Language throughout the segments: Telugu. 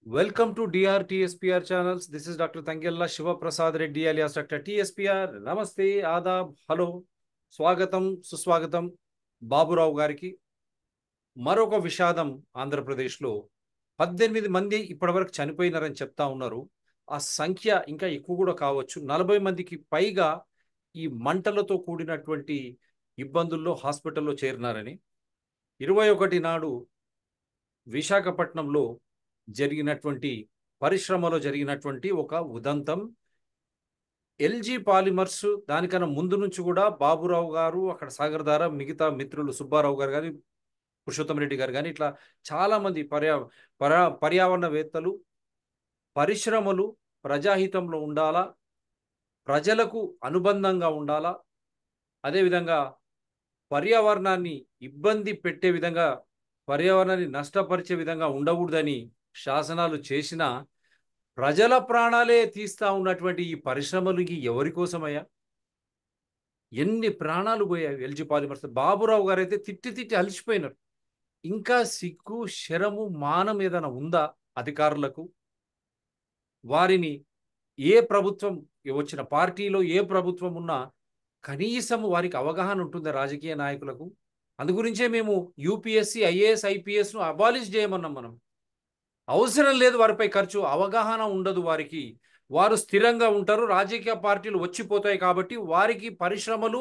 Welcome to DRTSPR channels. This is Dr. Tangella Shiva Prasad Reddy alias Dr. TSPR. Namaste, Adab, hello, స్వాగతం సుస్వాగతం బాబురావు గారికి. మరొక విషాదం ఆంధ్రప్రదేశ్లో 18 మంది ఇప్పటివరకు చనిపోయినారని చెప్తా ఉన్నారు. ఆ సంఖ్య ఇంకా ఎక్కువ కూడా కావచ్చు. 40 మందికి పైగా ఈ మంటలతో కూడినటువంటి ఇబ్బందుల్లో హాస్పిటల్లో చేరినారని 21 నాడు విశాఖపట్నంలో జరిగినటువంటి పరిశ్రమలో జరిగినటువంటి ఒక ఉదంతం. ఎల్జీ పాలిమర్స్ దానికన్నా ముందు నుంచి కూడా బాబురావు గారు, అక్కడ సాగర్ దార, మిగతా మిత్రులు సుబ్బారావు గారు కానీ, పురుషోత్తం రెడ్డి గారు కానీ, ఇట్లా చాలామంది పర్యావరణవేత్తలు పరిశ్రమలు ప్రజాహితంలో ఉండాలా, ప్రజలకు అనుబంధంగా ఉండాలా, అదేవిధంగా పర్యావరణాన్ని ఇబ్బంది పెట్టే విధంగా, పర్యావరణాన్ని నష్టపరిచే విధంగా ఉండకూడదని శాసనాలు చేసినా ప్రజల ప్రాణాలే తీస్తా ఉన్నటువంటి ఈ పరిశ్రమలకి ఎవరి కోసమయ్యా? ఎన్ని ప్రాణాలు పోయాయి ఎల్జీ పాలిమర్స్. బాబురావు గారు అయితే తిట్టి తిట్టి అలిసిపోయినారు. ఇంకా సిగ్గు శరము మానం ఏదైనా ఉందా అధికారులకు? వారిని ఏ ప్రభుత్వం వచ్చిన పార్టీలో ఏ ప్రభుత్వం ఉన్నా కనీసం వారికి అవగాహన ఉంటుందా రాజకీయ నాయకులకు? అందుగురించే మేము యూపీఎస్సీ, ఐఏఎస్, ఐపీఎస్ను అబాలిష్ చేయమన్నాం. మనం అవసరం లేదు వారిపై ఖర్చు, అవగాహన ఉండదు వారికి. వారు స్థిరంగా ఉంటారు, రాజకీయ పార్టీలు వచ్చిపోతాయి కాబట్టి వారికి పరిశ్రమలు,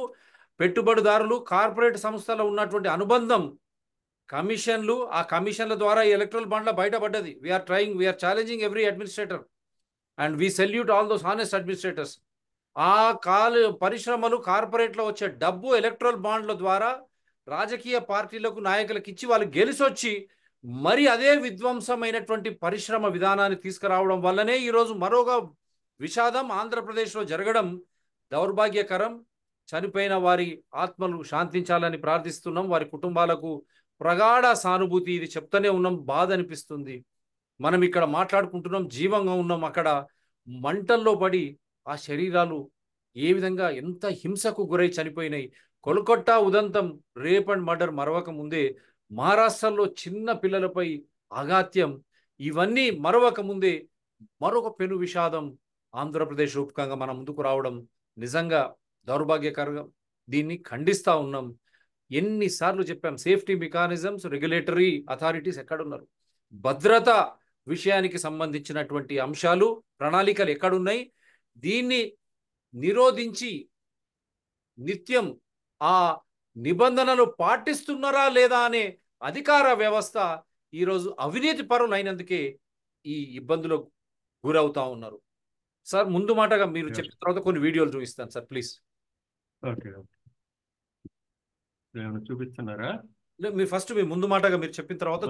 పెట్టుబడిదారులు, కార్పొరేట్ సంస్థలో ఉన్నటువంటి అనుబంధం, కమిషన్లు, ఆ కమిషన్ల ద్వారా ఎలక్ట్రల్ బాండ్ల బయటపడ్డది. We are challenging every administrator and we salute all those honest administrators. ఆ పరిశ్రమలు, కార్పొరేట్లో వచ్చే డబ్బు ఎలక్ట్రల్ బాండ్ల ద్వారా రాజకీయ పార్టీలకు, నాయకులకు ఇచ్చి వాళ్ళు గెలిచొచ్చి మరి అదే విధ్వంసమైనటువంటి పరిశ్రమ విధానాన్ని తీసుకురావడం వల్లనే ఈరోజు మరొక విషాదం ఆంధ్రప్రదేశ్లో జరగడం దౌర్భాగ్యకరం. చనిపోయిన వారి ఆత్మలు శాంతించాలని ప్రార్థిస్తున్నాం. వారి కుటుంబాలకు ప్రగాఢ సానుభూతి. ఇది చెప్తూనే ఉన్నాం, బాధ అనిపిస్తుంది. మనం ఇక్కడ మాట్లాడుకుంటున్నాం, జీవంగా ఉన్నాం. అక్కడ మంటల్లో పడి ఆ శరీరాలు ఏ విధంగా ఎంత హింసకు గురై చనిపోయినాయి. కోల్కతా ఉదంతం, రేప్ అండ్ మర్డర్ మరవక ముందే మహారాష్ట్రలో చిన్న పిల్లలపై అఘాత్యం, ఇవన్నీ మరవక ముందే మరొక పెను విషాదం ఆంధ్రప్రదేశ్ రూపకంగా మన ముందుకు రావడం నిజంగా దౌర్భాగ్యకరంగా. దీన్ని ఖండిస్తూ ఉన్నాం. ఎన్నిసార్లు చెప్పాం, సేఫ్టీ మెకానిజమ్స్, రెగ్యులేటరీ అథారిటీస్ ఎక్కడున్నారు? భద్రత విషయానికి సంబంధించినటువంటి అంశాలు, ప్రణాళికలు ఎక్కడున్నాయి? దీన్ని నిరోధించి నిత్యం ఆ నిబంధనలు పాటిస్తున్నారా లేదా అనే అధికార వ్యవస్థ ఈరోజు అవినీతి పరులు అయినందుకే ఈ ఇబ్బందులకు గురవుతా ఉన్నారు. సార్, ముందు మాటగా మీరు చెప్పిన తర్వాత కొన్ని వీడియోలు చూపిస్తాను సార్, ప్లీజ్. ఓకే, చూపిస్తున్నారా? మీరు ఫస్ట్ మీ ముందు మాటగా మీరు చెప్పిన తర్వాత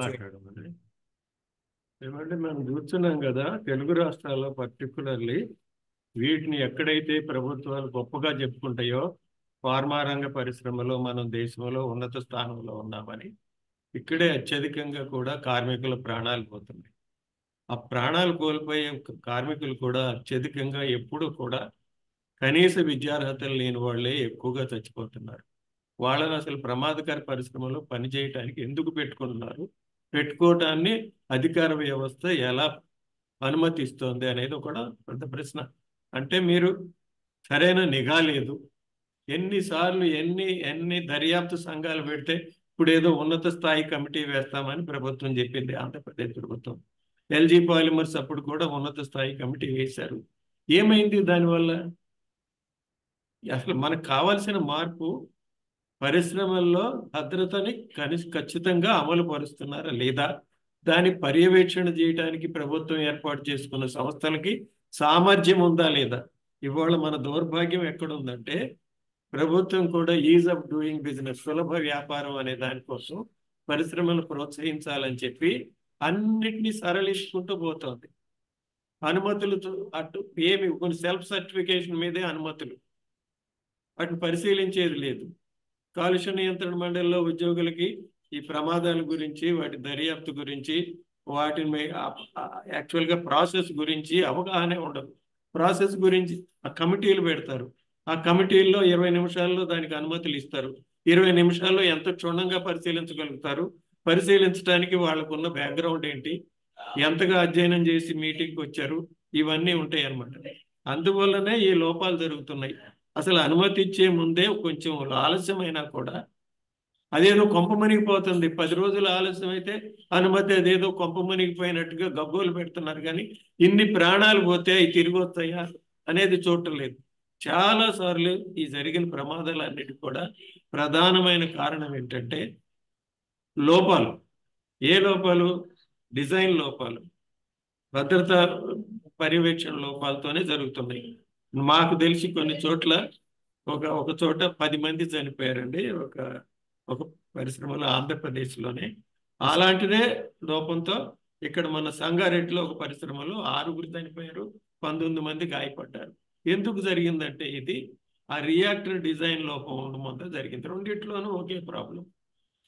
ఏమంటే మనం చూస్తున్నాం కదా, తెలుగు రాష్ట్రాల్లో పర్టికులర్లీ వీటిని ఎక్కడైతే ప్రభుత్వాలు గొప్పగా చెప్పుకుంటాయో, ఫార్మా రంగ పరిశ్రమలో మనం దేశంలో ఉన్నత స్థానంలో ఉన్నామని, ఇక్కడే అత్యధికంగా కూడా కార్మికుల ప్రాణాలు పోతున్నాయి. ఆ ప్రాణాలు కోల్పోయే కార్మికులు కూడా అత్యధికంగా ఎప్పుడు కూడా కనీస విద్యార్హతలు లేని వాళ్ళే ఎక్కువగా చచ్చిపోతున్నారు. వాళ్ళని అసలు ప్రమాదకర పరిశ్రమలో పనిచేయటానికి ఎందుకు పెట్టుకుంటున్నారు, పెట్టుకోవటాన్ని అధికార వ్యవస్థ ఎలా అనుమతిస్తోంది అనేది కూడా పెద్ద ప్రశ్న. అంటే మీరు సరైన నిఘా లేదు. ఎన్నిసార్లు ఎన్ని దర్యాప్తు సంఘాలు పెడితే, ఇప్పుడు ఏదో ఉన్నత స్థాయి కమిటీ వేస్తామని ప్రభుత్వం చెప్పింది, ఆంధ్రప్రదేశ్ ప్రభుత్వం. ఎల్జీ పాలిమర్స్ అప్పుడు కూడా ఉన్నత స్థాయి కమిటీ వేశారు. ఏమైంది దానివల్ల? అసలు మనకు కావాల్సిన మార్పు పరిశ్రమల్లో భద్రతని ఖచ్చితంగా అమలు పరుస్తున్నారా లేదా, దాని పర్యవేక్షణ చేయడానికి ప్రభుత్వం ఏర్పాటు చేసుకున్న సంస్థలకి సామర్థ్యం ఉందా లేదా? ఇవాళ మన దౌర్భాగ్యం ఎక్కడుందంటే, ప్రభుత్వం కూడా ఈజ్ ఆఫ్ డూయింగ్ బిజినెస్, సులభ వ్యాపారం అనే దానికోసం పరిశ్రమలు ప్రోత్సహించాలని చెప్పి అన్నిటినీ సరళించుకుంటూ పోతుంది. అనుమతులు అటు ఏమి, కొన్ని సెల్ఫ్ సర్టిఫికేషన్ మీదే అనుమతులు, అటు పరిశీలించేది లేదు. కాలుష్య నియంత్రణ మండలిలో ఉద్యోగులకి ఈ ప్రమాదాల గురించి, వాటి దర్యాప్తు గురించి, వాటిని యాక్చువల్గా ప్రాసెస్ గురించి అవగాహన ఉండదు. ప్రాసెస్ గురించి ఆ కమిటీలు పెడతారు. ఆ కమిటీల్లో 20 నిమిషాల్లో దానికి అనుమతులు ఇస్తారు. 20 నిమిషాల్లో ఎంత క్షుణ్ణంగా పరిశీలించగలుగుతారు? పరిశీలించడానికి వాళ్ళకున్న బ్యాక్గ్రౌండ్ ఏంటి? ఎంతగా అధ్యయనం చేసి మీటింగ్కి వచ్చారు, ఇవన్నీ ఉంటాయి అన్నమాట. అందువల్లనే ఈ లోపాలు జరుగుతున్నాయి. అసలు అనుమతి ఇచ్చే ముందే కొంచెం ఆలస్యమైనా కూడా అదేదో కొంప మునిగిపోతుంది. 10 రోజులు ఆలస్యం అయితే అనుమతి అదేదో కొంప మునిగిపోయినట్టుగా గగ్గోలు పెడుతున్నారు. కానీ ఇన్ని ప్రాణాలు పోతే అవి తిరిగి వస్తాయా అనేది చూడటం లేదు. చాలా సార్లు ఈ జరిగిన ప్రమాదాలన్నిటికీ కూడా ప్రధానమైన కారణం ఏంటంటే లోపాలు. ఏ లోపాలు? డిజైన్ లోపాలు, భద్రతా పర్యవేక్షణ లోపాలతోనే జరుగుతున్నాయి. మాకు తెలిసి కొన్ని చోట్ల ఒక చోట 10 మంది చనిపోయారండి, ఒక ఒక పరిశ్రమలో ఆంధ్రప్రదేశ్లోనే. అలాంటిదే లోపంతో ఇక్కడ మన సంగారెడ్డిలో ఒక పరిశ్రమలో 6 చనిపోయారు, 19 మంది గాయపడ్డారు. ఎందుకు జరిగిందంటే ఇది ఆ రియాక్టర్ డిజైన్ లోపం ఉండడం వల్ల జరిగింది. రెండిట్లోనూ ఒకే ప్రాబ్లం.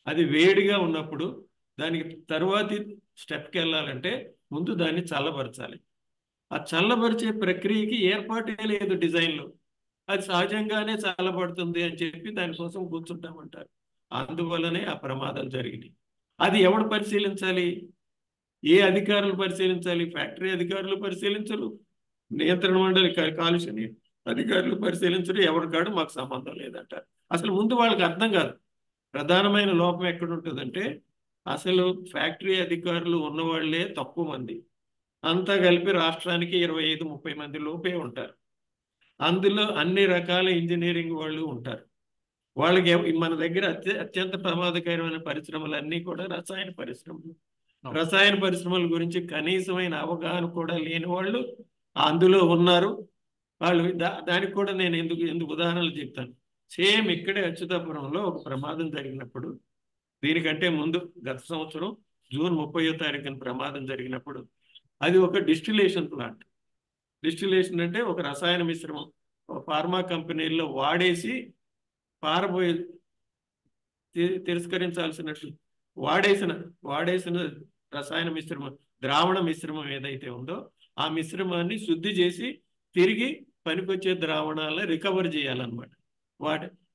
అది వేడిగా ఉన్నప్పుడు దానికి తరువాతి స్టెప్కి వెళ్ళాలంటే ముందు దాన్ని చల్లబరచాలి. ఆ చల్లబరిచే ప్రక్రియకి ఏర్పాటే లేదు డిజైన్లో. అది సహజంగానే చల్లబడుతుంది అని చెప్పి దానికోసం కూర్చుంటామంటారు. అందువల్లనే ఆ ప్రమాదాలు జరిగినాయి. అది ఎవడు పరిశీలించాలి? ఏ అధికారులు పరిశీలించాలి? ఫ్యాక్టరీ అధికారులు పరిశీలించరు, నియంత్రణ మండలి కాలుష్య అధికారులు పరిశీలించరు. ఎవరికాడు మాకు సంబంధం లేదంటారు. అసలు ముందు వాళ్ళకి అర్థం కాదు. ప్రధానమైన లోపం ఎక్కడ ఉంటుందంటే అసలు ఫ్యాక్టరీ అధికారులు ఉన్నవాళ్లే తక్కువ మంది. అంతా కలిపి రాష్ట్రానికి 25-30 మంది లోపే ఉంటారు. అందులో అన్ని రకాల ఇంజనీరింగ్ వాళ్ళు ఉంటారు. వాళ్ళకి మన దగ్గర అత్యంత ప్రమాదకరమైన పరిశ్రమలన్నీ కూడా రసాయన పరిశ్రమలు. రసాయన పరిశ్రమల గురించి కనీసమైన అవగాహన కూడా లేని వాళ్ళు అందులో ఉన్నారు. వాళ్ళు దానికి కూడా నేను ఎందుకు ఉదాహరణలు చెప్తాను. సేమ్ ఇక్కడే అచ్యుతాపురంలో ఒక ప్రమాదం జరిగినప్పుడు, దీనికంటే ముందు గత సంవత్సరం జూన్ 30వ తారీఖున ప్రమాదం జరిగినప్పుడు అది ఒక డిస్టిలేషన్ ప్లాంట్. డిస్టిలేషన్ అంటే ఒక రసాయన మిశ్రమం ఫార్మా కంపెనీల్లో వాడేసి పారబోయే తిరస్కరించాల్సినట్టు వాడేసిన రసాయన మిశ్రమం, ద్రావణ మిశ్రమం ఏదైతే ఉందో ఆ మిశ్రమాన్ని శుద్ధి చేసి తిరిగి పనికొచ్చే ద్రావణాలను రికవర్ చేయాలన్నమాట.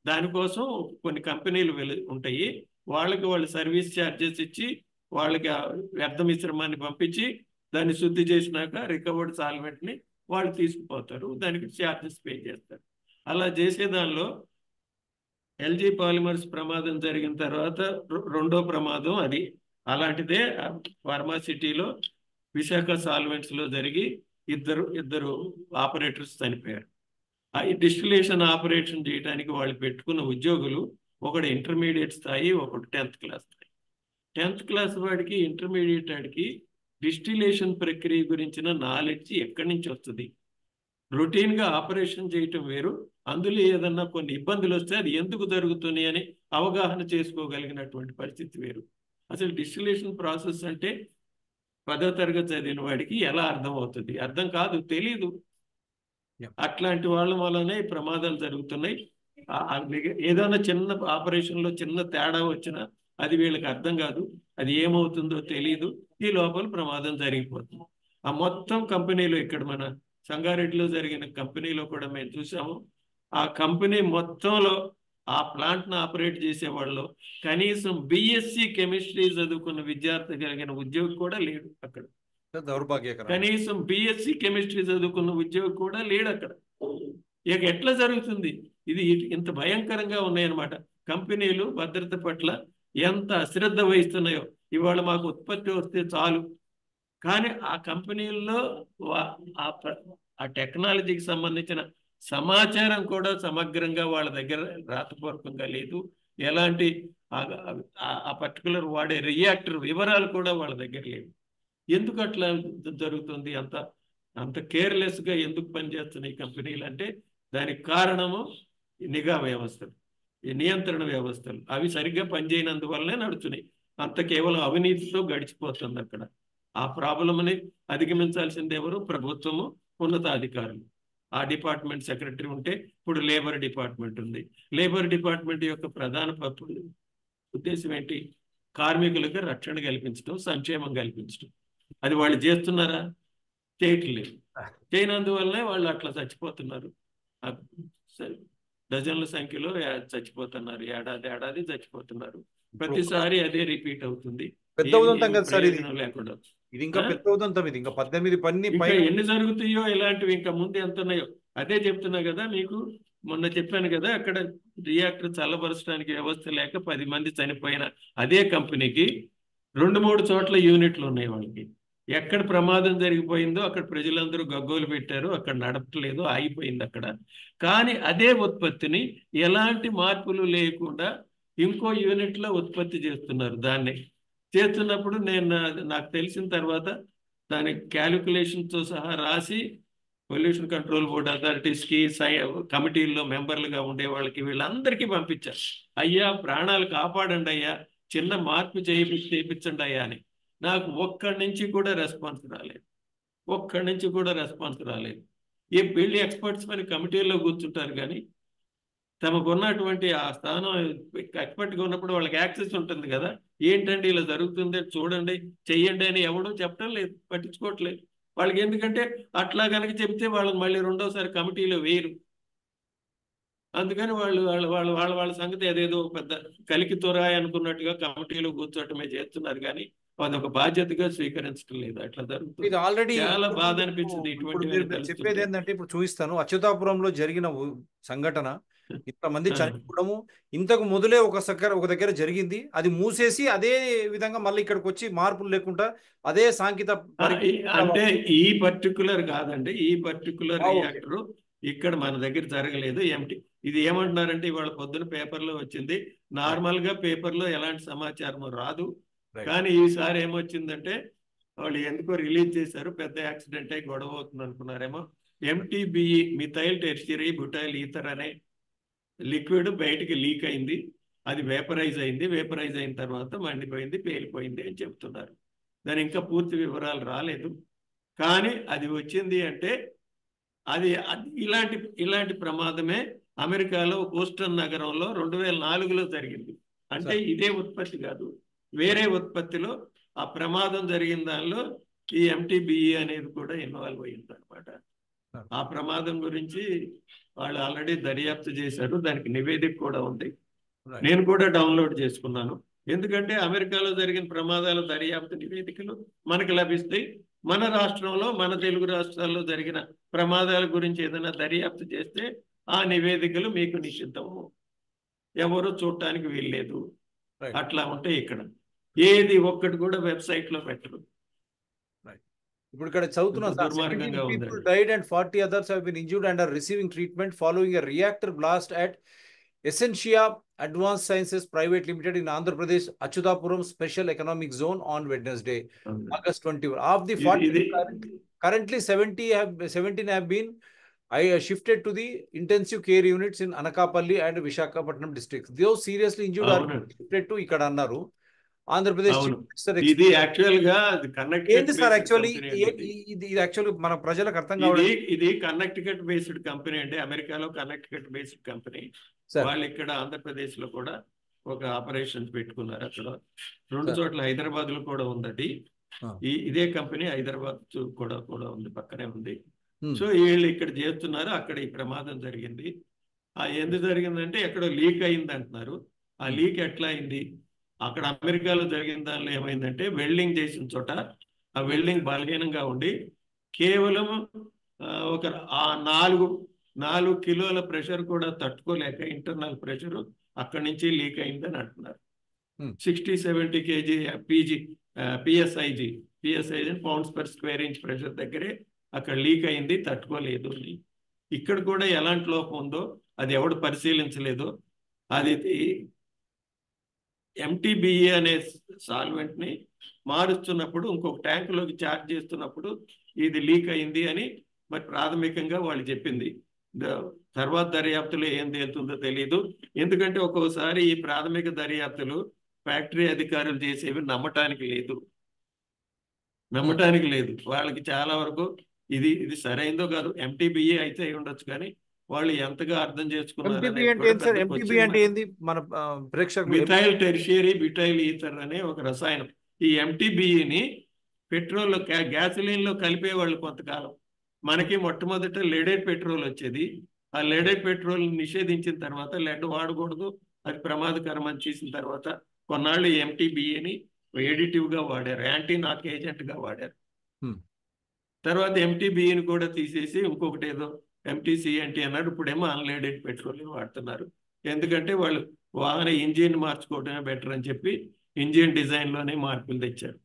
దానికోసం కొన్ని కంపెనీలు ఉంటాయి. వాళ్ళు సర్వీస్ ఛార్జెస్ ఇచ్చి వాళ్ళకి ఆ వ్యర్థ మిశ్రమాన్ని పంపించి దాన్ని శుద్ధి చేసినాక రికవర్డ్ సాల్వెంట్ని వాళ్ళు తీసుకుపోతారు. దానికి ఛార్జెస్ పే చేస్తారు. అలా చేసే దానిలో ఎల్జీ పాలిమర్స్ ప్రమాదం జరిగిన తర్వాత రెండో ప్రమాదం అది. అలాంటిదే ఫార్మాసిటీలో విశాఖ సాల్వెంట్స్లో జరిగి ఇద్దరు ఆపరేటర్స్ చనిపోయారు. ఈ డిస్టిలేషన్ ఆపరేషన్ చేయడానికి వాళ్ళు పెట్టుకున్న ఉద్యోగులు ఒకడు ఇంటర్మీడియట్ స్థాయి, ఒకడు 10th క్లాస్ స్థాయి. 10th క్లాస్ వాడికి ఇంటర్మీడియట్ వాడికి డిస్టిలేషన్ ప్రక్రియ గురించిన నాలెడ్జ్ ఎక్కడి నుంచి వస్తుంది? రొటీన్గా ఆపరేషన్ చేయటం వేరు, అందులో ఏదన్నా కొన్ని ఇబ్బందులు వస్తే అది ఎందుకు జరుగుతుంది అని అవగాహన చేసుకోగలిగినటువంటి పరిస్థితి వేరు. అసలు డిస్టిలేషన్ ప్రాసెస్ అంటే 10వ తరగతి చదివిన వాడికి ఎలా అర్థం అవుతుంది? అర్థం కాదు, తెలీదు. అట్లాంటి వాళ్ళ వల్లనే ప్రమాదాలు జరుగుతున్నాయి. ఏదైనా చిన్న ఆపరేషన్లో చిన్న తేడా వచ్చినా అది వీళ్ళకి అర్థం కాదు, అది ఏమవుతుందో తెలియదు. ఈ లోపల ప్రమాదం జరిగిపోతుంది. ఆ మొత్తం కంపెనీలో ఇక్కడ మన సంగారెడ్డిలో జరిగిన కంపెనీలో కూడా మేము చూసాము. ఆ కంపెనీ మొత్తంలో ఆ ప్లాంట్ను ఆపరేట్ చేసేవాళ్ళు కనీసం బిఎస్సి కెమిస్ట్రీ చదువుకున్న విద్యార్థి కలిగిన ఉద్యోగి కూడా లేడు అక్కడ. దౌర్భాగ్యకరం. కనీసం బిఎస్సి కెమిస్ట్రీ చదువుకున్న ఉద్యోగి కూడా లేడు అక్కడ. ఇక ఎట్లా జరుగుతుంది? ఇది ఇంత భయంకరంగా ఉన్నాయన్నమాట. కంపెనీలు భద్రత పట్ల ఎంత అశ్రద్ధ వహిస్తున్నాయో. ఇవాళ మాకు ఉత్పత్తి వస్తే చాలు, కానీ ఆ కంపెనీల్లో ఆ టెక్నాలజీకి సంబంధించిన సమాచారం కూడా సమగ్రంగా వాళ్ళ దగ్గర రాతపూర్వకంగా లేదు. ఎలాంటి ఆ పర్టికులర్ వాడే రియాక్టర్ వివరాలు కూడా వాళ్ళ దగ్గర లేవు. ఎందుకు అట్లా జరుగుతుంది? అంత కేర్లెస్గా ఎందుకు పనిచేస్తున్నాయి కంపెనీలు అంటే దానికి కారణము నిఘా వ్యవస్థలు, ఈ నియంత్రణ వ్యవస్థలు. అవి సరిగ్గా పనిచేయనందువల్లనే నడుస్తున్నాయి. అంత కేవలం అవినీతితో గడిచిపోతుంది అక్కడ. ఆ ప్రాబ్లంని అధిగమించాల్సింది ఎవరు? ప్రభుత్వము, ఉన్నతాధికారులు. ఆ డిపార్ట్మెంట్ సెక్రటరీ ఉంటే ఇప్పుడు లేబర్ డిపార్ట్మెంట్ ఉంది. లేబర్ డిపార్ట్మెంట్ యొక్క ప్రధాన ఉద్దేశం ఏంటి? కార్మికులకు రక్షణ కల్పించడం, సంక్షేమం కల్పించడం. అది వాళ్ళు చేస్తున్నారా? చేయట్లేదు. చేయనందువల్లనే వాళ్ళు అట్లా చచ్చిపోతున్నారు. డజన్ల సంఖ్యలో చచ్చిపోతున్నారు, ఏడాది చచ్చిపోతున్నారు. ప్రతిసారి అదే రిపీట్ అవుతుంది. పెద్ద ఏమి ఉదంతం ఏమి కదా సార్ ఇది. ప్రయోజనం లేకుండా. ఇది ఇంకా ఆ? పెద్ద ఉదంతం ఇది. ఇంకా 18 పన్ని ఇంకా పైన. ఎన్ని జరుగుతాయో ఇలాంటివి, ఇంకా ముందు ఎంత ఉన్నాయో. అదే చెప్తున్నా కదా మీకు, మొన్న చెప్పాను కదా, అక్కడ రియాక్టర్ చల్లబరచడానికి వ్యవస్థ లేక 10 మంది చనిపోయిన అదే కంపెనీకి 2-3 చోట్ల యూనిట్లు ఉన్నాయి వాళ్ళకి. ఎక్కడ ప్రమాదం జరిగిపోయిందో అక్కడ ప్రజలందరూ గగ్గోలు పెట్టారు, అక్కడ నడపట్లేదు, ఆగిపోయింది అక్కడ. కానీ అదే ఉత్పత్తిని ఎలాంటి మార్పులు లేకుండా ఇంకో యూనిట్లో ఉత్పత్తి చేస్తున్నారు. దాన్ని చేస్తున్నప్పుడు నాకు తెలిసిన తర్వాత దాని క్యాలిక్యులేషన్తో సహా రాసి పొల్యూషన్ కంట్రోల్ బోర్డ్ అథారిటీస్కి, కమిటీల్లో మెంబర్లుగా ఉండే వాళ్ళకి, వీళ్ళందరికీ పంపించారు. అయ్యా ప్రాణాలు కాపాడండి అయ్యా, చిన్న మార్పు చేయించండి అయ్యా అని. నాకు ఒక్కడి నుంచి కూడా రెస్పాన్స్ రాలేదు. ఒక్కడి నుంచి కూడా రెస్పాన్స్ రాలేదు. ఈ బిల్డ్ ఎక్స్పర్ట్స్ పని కమిటీల్లో కూర్చుంటారు, కానీ తమకున్నటువంటి ఆ స్థానం ఎక్స్పర్ట్గా ఉన్నప్పుడు వాళ్ళకి యాక్సెస్ ఉంటుంది కదా, ఏంటంటే ఇలా జరుగుతుంది చూడండి చెయ్యండి అని ఎవడూ చెప్పడం లేదు, పట్టించుకోవట్లేదు. వాళ్ళకి ఎందుకంటే అట్లా కనుక చెప్తే వాళ్ళని మళ్ళీ రెండోసారి కమిటీలో వేయరు. అందుకని వాళ్ళ సంగతి అదేదో పెద్ద కలికి తొరాయి అనుకున్నట్టుగా కమిటీలో కూర్చోటమే చేస్తున్నారు, కానీ అదొక బాధ్యతగా స్వీకరించడం లేదు. అట్లా ఇది జరుగుతుంది. ఆల్రెడీ చాలా ఇప్పుడు బాధ మీరు అనిపించింది ఇప్పుడు మీరు ఇటువంటివన్నీ మీరు చెప్పేది తెలుస్తుంటే. ఏంటంటే, ఇప్పుడు చూపిస్తాను అచ్యుతాపురంలో జరిగిన సంఘటన, ఇంతమంది ఆ, చనిపోవడము ఇంతకు మొదలే ఒక దగ్గర జరిగింది. అది మూసేసి అదే విధంగా మళ్ళీ ఇక్కడికి వచ్చి మార్పులు లేకుండా అదే సాంకేతిక పరిజ్ఞానం. అంటే ఈ పర్టికులర్ కాదండి, ఈ పర్టికులర్ ఓకే. రియాక్టర్ ఇక్కడ మన దగ్గర జరగలేదు. ఇది ఏమంటున్నారంటే ఇవాళ పొద్దున పేపర్లో వచ్చింది. రైట్. నార్మల్ గా పేపర్లో ఎలాంటి సమాచారం రాదు, రైట్. కానీ ఈసారి ఏమొచ్చిందంటే వాళ్ళు ఎందుకో రిలీజ్ చేశారు. పెద్ద యాక్సిడెంట్ అయి గొడవ అవుతుంది అనుకున్నారేమో. MTBE, methyl tertiary butyl ether అనే లిక్విడ్ బయటికి లీక్ అయింది. అది వేపరైజ్ అయింది. వేపరైజ్ అయిన తర్వాత మండిపోయింది, పేలిపోయింది అని చెప్తున్నారు. దాని ఇంకా పూర్తి వివరాలు రాలేదు. కానీ అది వచ్చింది అంటే ఇలాంటి ప్రమాదమే అమెరికాలో హూస్టన్ నగరంలో 2004లో జరిగింది. అంటే సార్. ఇదే ఉత్పత్తి కాదు, వేరే ఉత్పత్తిలో ఆ ప్రమాదం జరిగిన దానిలో ఈ ఎంటీబీఈ అనేది కూడా ఇన్వాల్వ్ అయ్యింది అనమాట. సార్. ఆ ప్రమాదం గురించి వాళ్ళు ఆల్రెడీ దర్యాప్తు చేశారు, దానికి నివేదిక కూడా ఉంది. రైట్. నేను కూడా డౌన్లోడ్ చేసుకున్నాను. ఎందుకంటే అమెరికాలో జరిగిన ప్రమాదాల దర్యాప్తు నివేదికలు మనకు లభిస్తాయి. మన రాష్ట్రంలో, మన తెలుగు రాష్ట్రాల్లో జరిగిన ప్రమాదాల గురించి ఏదైనా దర్యాప్తు చేస్తే ఆ నివేదికలు మీకు నిషిద్ధము, ఎవరు చూడటానికి వీల్లేదు. రైట్. అట్లా ఉంటే ఇక్కడ ఏది ఒక్కటి కూడా వెబ్సైట్లో పెట్టరు. రైట్. ఇప్పుడు ఇక్కడ చదువుతున్నాం సార్. 17 దుర్మార్గంగా people ఉందండి. died and 40 others have been injured and are receiving treatment following a reactor blast at Essentia Advanced Sciences Private Limited in Andhra Pradesh, Achyutapuram Special Economic Zone on Wednesday, August 21. Of the 40, currently 17 have been shifted to the intensive care units in Anakapalli and Visakhapatnam districts. Those seriously injured are shifted to ఇక్కడ అన్నారు. ఆంధ్రప్రదేశ్ ఇది యాక్చువల్ గా ఏంటి సార్? యాక్చువల్లీ ఇది యాక్చువల్లీ మన ప్రజలకు అర్థం కావాలి. ఇది కనెక్టికట్ బేస్డ్ కంపెనీ అండి. అమెరికాలో కనెక్టికట్ బేస్డ్ కంపెనీ. వాళ్ళు ఇక్కడ ఆంధ్రప్రదేశ్ లో కూడా ఒక ఆపరేషన్స్ పెట్టుకున్నారు. అక్కడ 2 చోట్ల హైదరాబాద్ లో కూడా ఉంది. ఇదే కంపెనీ హైదరాబాద్ కూడా ఉంది, పక్కనే ఉంది. సో వీళ్ళు ఇక్కడ చేస్తున్నారు. అక్కడ ఈ ప్రమాదం జరిగింది. ఎందుకు జరిగిందంటే ఎక్కడో లీక్ అయింది అంటున్నారు. ఆ లీక్ ఎట్లా అయింది? అక్కడ అమెరికాలో జరిగిన దానిలో ఏమైందంటే వెల్డింగ్ చేసిన చోట ఆ వెల్డింగ్ బలహీనంగా ఉండి కేవలం ఒక 4 కిలోల ప్రెషర్ కూడా తట్టుకోలేక ఇంటర్నల్ ప్రెషర్ అక్కడి నుంచి లీక్ అయిందని అంటున్నారు. 60-70 kg PSIG pounds per square inch pressure దగ్గరే అక్కడ లీక్ అయింది, తట్టుకోలేదు అని. ఇక్కడ కూడా ఎలాంటి లోపం ఉందో అది ఎవడు పరిశీలించలేదు. అది ఎంటీబీఈ అనే సాల్వెంట్ ని మారుస్తున్నప్పుడు, ఇంకొక ట్యాంకులోకి చార్జ్ చేస్తున్నప్పుడు ఇది లీక్ అయింది అని మరి ప్రాథమికంగా వాళ్ళు చెప్పింది. తర్వాత దర్యాప్తులో ఏం తేలుతుందో తెలియదు. ఎందుకంటే ఒక్కోసారి ఈ ప్రాథమిక దర్యాప్తులు ఫ్యాక్టరీ అధికారులు చేసేవి నమ్మటానికి లేదు. వాళ్ళకి చాలా వరకు ఇది సరైందో కాదు. ఎంటీబీఈ అయితే అయి ఉండొచ్చు, కానీ వాళ్ళు ఎంతగా అర్థం చేసుకున్నారు. మిథైల్ టెర్షియరీ బ్యూటైల్ ఈథర్ అనే ఒక రసాయనం. ఈ ఎంటీబీఈని పెట్రోల్ గ్యాసోలిన్ లో కలిపేవాళ్ళు కొంతకాలం. మనకి మొట్టమొదట లెడెడ్ పెట్రోల్ వచ్చేది. ఆ లెడెడ్ పెట్రోల్ నిషేధించిన తర్వాత లెడ్ వాడకూడదు, అది ప్రమాదకరం అని చేసిన తర్వాత కొన్నాళ్ళు ఎంటీబీఈని ఎడిటివ్ గా వాడారు, యాంటీ నాక్ ఏజెంట్ గా వాడారు. Hmm. తర్వాత ఎంటీబీఈని కూడా తీసేసి ఇంకొకటి ఏదో ఎంటీసీఎన్టీ అన్నారు. ఇప్పుడేమో అన్లీడెడ్ పెట్రోలియం వాడుతున్నారు. ఎందుకంటే వాళ్ళు వాహన ఇంజిన్ మార్చుకోవడమే బెటర్ అని చెప్పి ఇంజిన్ డిజైన్ లోనే మార్పులు తెచ్చారు.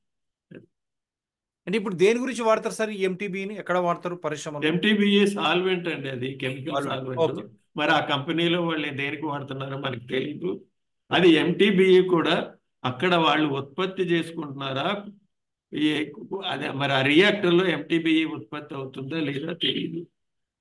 అంటే ఇప్పుడు దేని గురించి వాడతారు సార్ ఈ ఎంటీబీని? ఎక్కడ వాడతారు పరిశ్రమలో? ఎంటీబీఈ సాల్వెంట్ అండి, అది కెమికల్ Solvent. సాల్వెంట్. Okay. మరి ఆ కంపెనీలో వాళ్ళు దేనికి వాడుతున్నారో మనకి తెలియదు. అది ఎంటీబీఈ కూడా అక్కడ వాళ్ళు ఉత్పత్తి చేసుకుంటున్నారా, అదే మరి ఆ రియాక్టర్లో ఎంటీబీఈ ఉత్పత్తి అవుతుందా లేదా తెలియదు.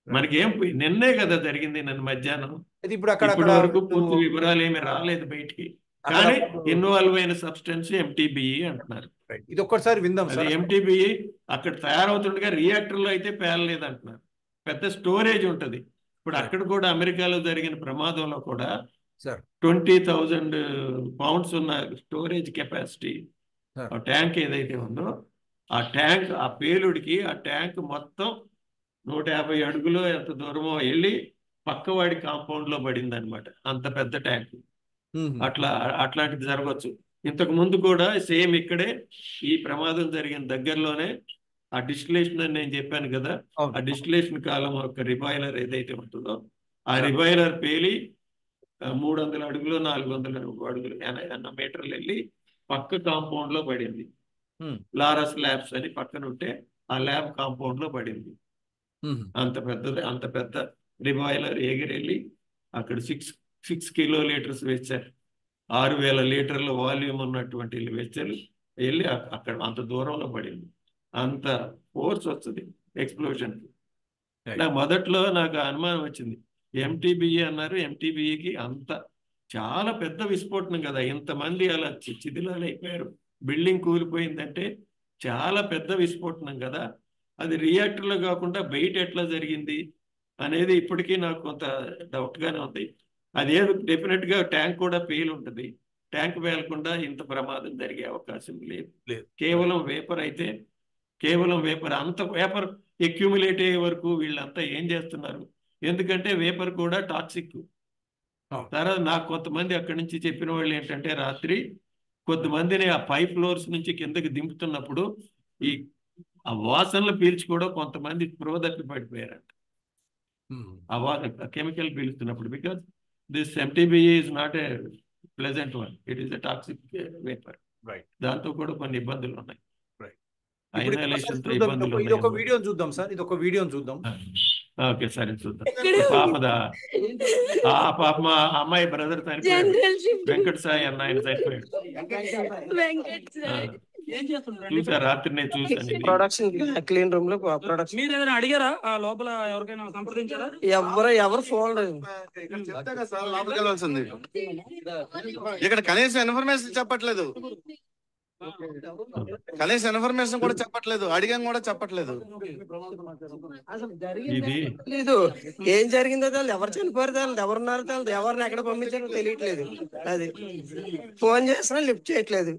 మనకేం నిన్నే కదా జరిగింది, నన్ను మధ్యాహ్నం. అయితే ఇప్పుడు అక్కడ ఇప్పటి వరకు పూర్తి వివరాలు ఏమి రాలేదు బయటికి, కానీ ఇన్వాల్వ్ అయిన సబ్స్టెన్స్ ఎంటీబీఈ అంటున్నారు. ఇది ఒక్కసారి విందాం అది సార్. ఎంటీబీఈ అక్కడ తయారవుతుండగా రియాక్టర్లో అయితే పేలలేదు అంటున్నారు. పెద్ద స్టోరేజ్ ఉంటుంది. ఇప్పుడు అక్కడ కూడా అమెరికాలో జరిగిన ప్రమాదంలో కూడా సార్ 20,000 పౌండ్స్ ఉన్న స్టోరేజ్ కెపాసిటీ సార్ ఆ ట్యాంక్ ఏదైతే ఉందో, ఆ ట్యాంక్ ఆ పేలుడికి ఆ ట్యాంక్ మొత్తం 150 అడుగులో ఎంత దూరమో వెళ్ళి పక్కవాడి కాంపౌండ్ లో పడింది అనమాట. అంత పెద్ద ట్యాంక్. అట్లాంటిది జరగవచ్చు. ఇంతకు ముందు కూడా సేమ్ ఇక్కడే ఈ ప్రమాదం జరిగిన దగ్గరలోనే ఆ డిస్టిలేషన్ అని నేను చెప్పాను కదా, ఆ డిస్టిలేషన్ కాలం ఒక రిబాయిలర్ ఏదైతే ఉంటుందో ఆ రిబాయిలర్ పేలి 300 అడుగులు 400 అడుగులు 80 మీటర్లు వెళ్ళి పక్క కాంపౌండ్ లో పడింది. లారస్ ల్యాబ్స్ అని పక్కన ఉంటే ఆ ల్యాబ్ కాంపౌండ్ లో పడింది. అంత పెద్ద రిబాయిలర్ ఎగిరెళ్ళి అక్కడ 6 కిలోలీటర్స్ వెచ్చర్, 6,000 లీటర్ల వాల్యూమ్ ఉన్నటువంటి వెచ్చలు వెళ్ళి అక్కడ అంత దూరంలో పడింది. అంత ఫోర్స్ వస్తుంది ఎక్స్ప్లోజన్. మొదట్లో నాకు అనుమానం వచ్చింది, ఎంటీబీఈ అన్నారు, ఎంటీబీఈకి అంత చాలా పెద్ద విస్ఫోటనం కదా, ఇంతమంది అలా చిదిలాలు అయిపోయారు, బిల్డింగ్ కూలిపోయిందంటే చాలా పెద్ద విస్ఫోటనం కదా. అది రియాక్టర్లో కాకుండా బయట ఎట్లా జరిగింది అనేది ఇప్పటికీ నాకు కొంత డౌట్గానే ఉంది. అదేదో డెఫినెట్గా ట్యాంక్ కూడా పేలి ఉంటుంది. ట్యాంక్ పేలకుండా ఇంత ప్రమాదం జరిగే అవకాశం లేదు. కేవలం వేపర్ అయితే, కేవలం వేపర్, అంత వేపర్ అక్యూములేట్ అయ్యే వరకు వీళ్ళంతా ఏం చేస్తున్నారు? ఎందుకంటే వేపర్ కూడా టాక్సిక్. తర్వాత నాకు కొంతమంది అక్కడి నుంచి చెప్పిన వాళ్ళు ఏంటంటే, రాత్రి కొంతమందిని ఆ 5 ఫ్లోర్స్ నుంచి కిందకి దింపుతున్నప్పుడు ఆ వాసనలు పీల్చి కూడా కొంతమంది ప్రోదప్పి పడిపోయారంట. ఆ కెమికల్ పీలుస్తున్నప్పుడు, because this MTBE is not a pleasant one, it is a toxic vapour. దాంతో కూడా కొన్ని ఇబ్బందులు ఉన్నాయి. ఇది ఒక వీడియో చూద్దాం సార్, ఇది ఒక వీడియో చూద్దాం. ఓకే సరే చూద్దాం. పాపదా ఆ పాప మా అమ్మాయి బ్రదర్ చనిపోయాడు, వెంకట సాయి అన్న, ఆయన చనిపోయాడు. చూసా, రాత్రి నేను చూసాను. ప్రొడక్షన్ క్లీన్ రూమ్ లో ప్రొడక్షన్. మీరు ఏదైనా అడిగారా ఆ లోపల ఎవరికైనా సంప్రదించారా? ఎవరు ఫోన్ ఇక్కడ కనీసం ఇన్ఫర్మేషన్ చెప్పట్లేదు, కనీసం ఇన్ఫర్మేషన్ కూడా చెప్పట్లేదు, అడిగాం కూడా చెప్పట్లేదు. ఇది లేదు, ఏం జరిగిందో తెలియదు, ఎవరు చనిపోయారు తెలియదు, ఎవరున్నారో తెలియదు, ఎవరిని ఎక్కడ పంపించారో తెలియట్లేదు. అది ఫోన్ చేసినా లిఫ్ట్ చేయట్లేదు.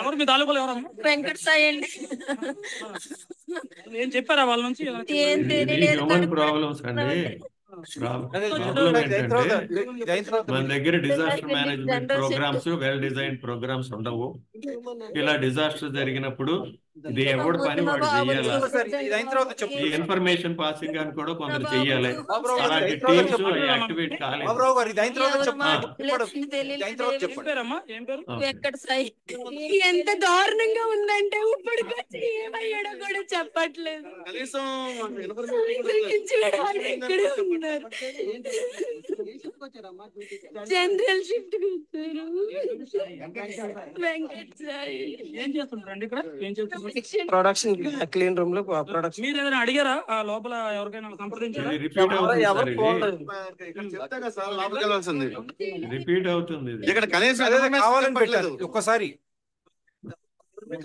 ఎవరు మీ తాలూకాలో ఎవరమ్మా? వెంకట సాయి అండి. ఏం చెప్పారా వాళ్ళ నుంచి? హ్యూమన్ ప్రాబ్లమ్స్ అండి. ప్రాబ్లం ఏంటంటే మన దగ్గర disaster management programs, well design programs ఉండవు. ఇలా డిజాస్టర్ జరిగినప్పుడు ఇది ఎవరి పని వాడు చెయ్యాలి. ఈ ఇన్ఫర్మేషన్ పాసింగ్ అని కూడా కొందరు చెయ్యాలి. అలాంటి టీమ్స్ యాక్టివేట్ కాలేదు. వెంకట సాయి ఎంత దారుణంగా ఉందంటే ఇప్పటికొచ్చి ఏమయ్యాడో కూడా చెప్పట్లేదు. ఇక్కడే ఉన్నారు, జనరల్ షిఫ్ట్ వచ్చారు. వెంకట సాయి ఏం చేస్తుంటారండి ఇక్కడ? ఏం చేస్తున్నారు? ప్రొడక్షన్ క్లీన్ రూమ్ లో ప్రొడక్షన్. మీరు ఏదైనా అడిగారా ఆ లోపల ఎవరికైనా సంప్రదించారా? రిపీట్ ఎవరు ఫోన్ రిపీట్ అవుతుంది. ఇక్కడ కనీసం ఒక్కసారి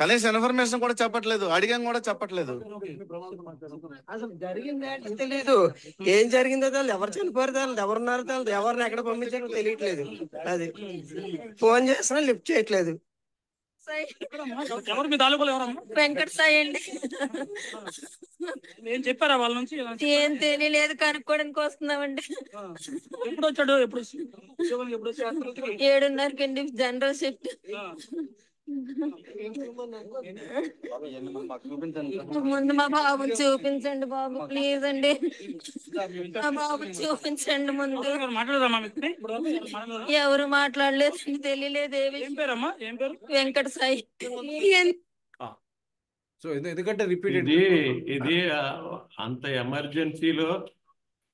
కనీసం ఇన్ఫర్మేషన్ కూడా చెప్పట్లేదు, అడిగాం కూడా చెప్పట్లేదు. అసలు జరిగింది తెలీదు, ఏం జరిగిందో తెలియదు, ఎవరు చనిపోయారు తెలియదు, ఎవరున్నారో తెలియదు, ఎవరిని ఎక్కడ పంపించారో తెలియట్లేదు. అది ఫోన్ చేసినా లిఫ్ట్ చేయట్లేదు. సాయి. ఎవరు మీ తాలూకాలో ఎవరమ్మా? వెంకట సాయి అండి. ఏం చెప్పారా వాళ్ళ నుంచి? ఏం తెలియలేదు, కనుక్కోడానికి వస్తున్నామండి. ఎప్పుడు వచ్చాడు? ఎప్పుడు ఉద్యోగం ఎప్పుడు వచ్చాడు? 7:30కి జనరల్ షిఫ్ట్. ముందు మా బాబు చూపించండి బాబు, ప్లీజ్ అండి. మా బాబు చూపించండి ముందు. మాట్లాడదామా? ఇప్పుడు ఎవరు మాట్లాడలేదు, తెలియలేదు. ఏం పేరమ్మా? ఏం పేరు? వెంకట సాయి. సో ఎందుకంటే రిపీటెడ్ ఇది అంత ఎమర్జెన్సీలో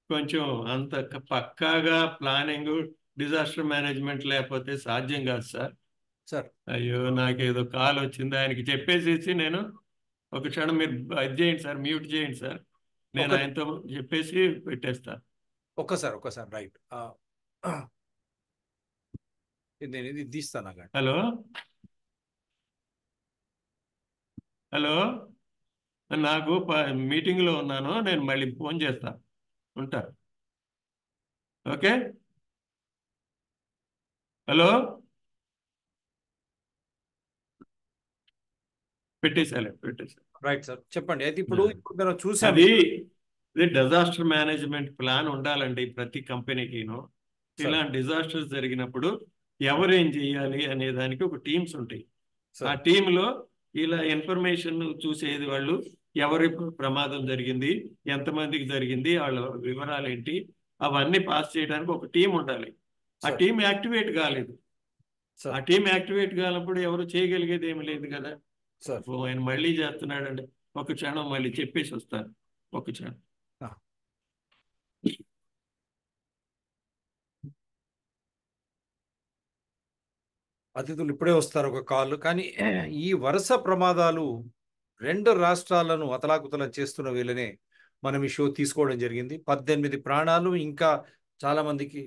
కొంచెం అంత పక్కాగా ప్లానింగ్ డిజాస్టర్ మేనేజ్మెంట్ లేకపోతే సాధ్యం కాదు సార్. సార్ అయ్యో నాకేదో కాల్ వచ్చింది, ఆయనకి చెప్పేసేసి నేను ఒక క్షణం మీరు ఇది చేయండి సార్, మ్యూట్ చేయండి సార్, నేను ఆయనతో చెప్పేసి పెట్టేస్తా. ఒక్కసారి రైట్. నేను ఇది తీస్తాను. హలో హలో, నాకు మీటింగ్లో ఉన్నాను, నేను మళ్ళీ ఫోన్ చేస్తా, ఉంటా. ఓకే, హలో, పెట్టేసాను. రైట్ సార్, చెప్పండి. అయితే ఇప్పుడు మనం చూసాం, అది డిజాస్టర్ మేనేజ్మెంట్ ప్లాన్ ఉండాలండి ప్రతి కంపెనీకిను. ఇలాంటి డిజాస్టర్స్ జరిగినప్పుడు ఎవరేం చేయాలి అనే దానికి ఒక టీమ్స్ ఉంటాయి. ఆ టీంలో ఇలా ఇన్ఫర్మేషన్ చూసేది వాళ్ళు, ఎవరి ప్రమాదం జరిగింది, ఎంతమందికి జరిగింది, వాళ్ళ వివరాలు ఏంటి, అవన్నీ పాస్ చేయడానికి ఒక టీం ఉండాలి. ఆ టీం యాక్టివేట్ కాలేదు. ఆ టీం యాక్టివేట్ కానప్పుడు ఎవరు చేయగలిగేది ఏమి లేదు కదా. ఆయన మళ్ళీ చేస్తున్నాడండి, ఒక క్షణం మళ్ళీ చెప్పేసి వస్తాను, ఒక క్షణం. అతిథులు ఇప్పుడే వస్తారు, ఒక కాల్. కానీ ఈ వరుస ప్రమాదాలు 2 రాష్ట్రాలను అతలాకుతలం చేస్తున్న వేళనే మనం ఈ షో తీసుకోవడం జరిగింది. 18 ప్రాణాలు, ఇంకా చాలా మందికి